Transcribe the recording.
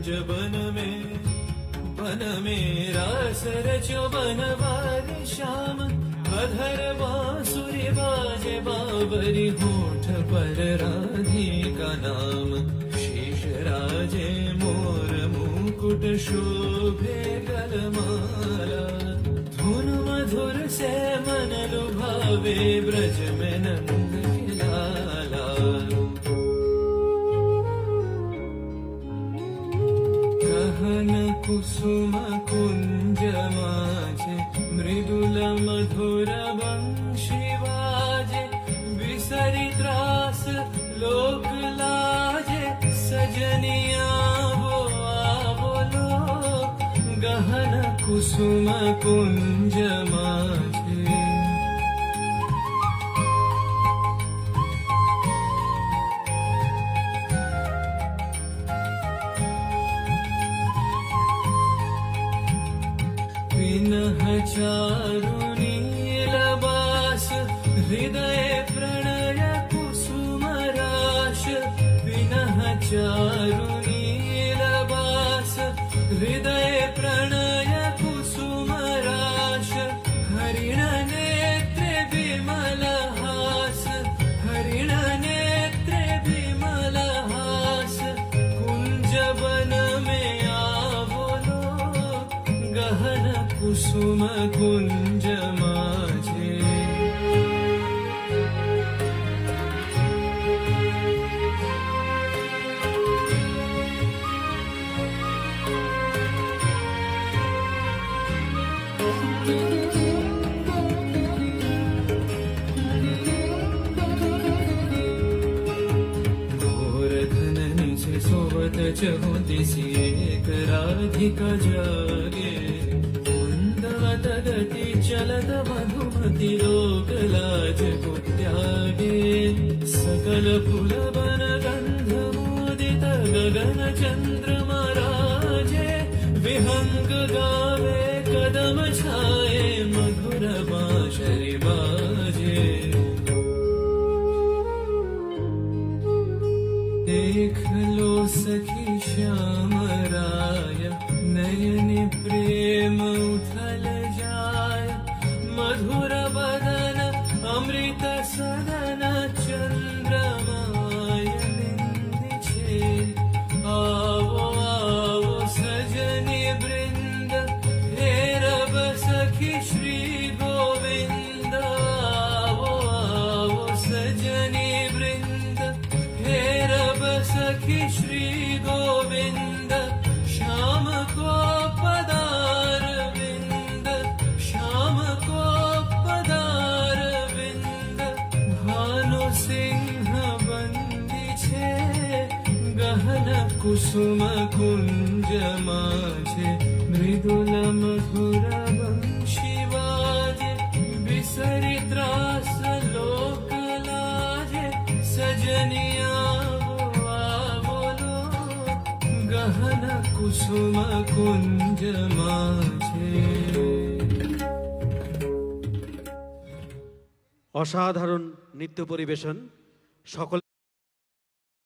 कुंज one में रास रचो बनवारी श्याम अधर बांसुरी बाजे बाबरी होठ पर राधिका नाम शेष राजे मोर मुकुट शोभे गलमाला धुन मधुर से मन लुभावे ब्रज में नंद लाला गहन कुसुम कुंज माझे मृदुल मधुर वंशी बाजे विसरी त्रास लोक लाजे सजनिया वो आवलो गहन कुसुम कुंज माझे विनह चारु नीलबास हृदय प्रणय कुसुम राश विनह चारु नीलबास हृदय प्रणय कुसुम राश हरिण नेत्रे विमल हास हरिण नेत्रे विमल हास कुंज वन में आवलो गहन कुसुम कुंज माझे गोवर्धन से सोवत चहुदिसी एक राधिका जागे गति चलत मधुमति लोक लाज को त्यागे सकल फूल बन गंध मोदित गगन चंद्रमा राजे विहंग गावे कदम छाए मधुर बांसुरी बाजे देख लो सखी श्याम राय नयन प्रेम उथल जाय मधुर बदन अमृत सदन चंद्रमाय निंदिछे आवो आवो सजनी वृंद हे रब सखी श्री गोविंद आवो आवो सजनी वृंद हे रब सखी श्री गोविंद श्याम को पदार विंद श्याम को पदार विंद भानु सिंह बंदी छे गहन कुसुम कुंज माझे मृदुल मधुर वंशी बाजे विसरी त्रास लोक लाजे सजनिया गहन कुसुम कुंज माझे অসাধারণ নৃত্য পরিবেশন সকল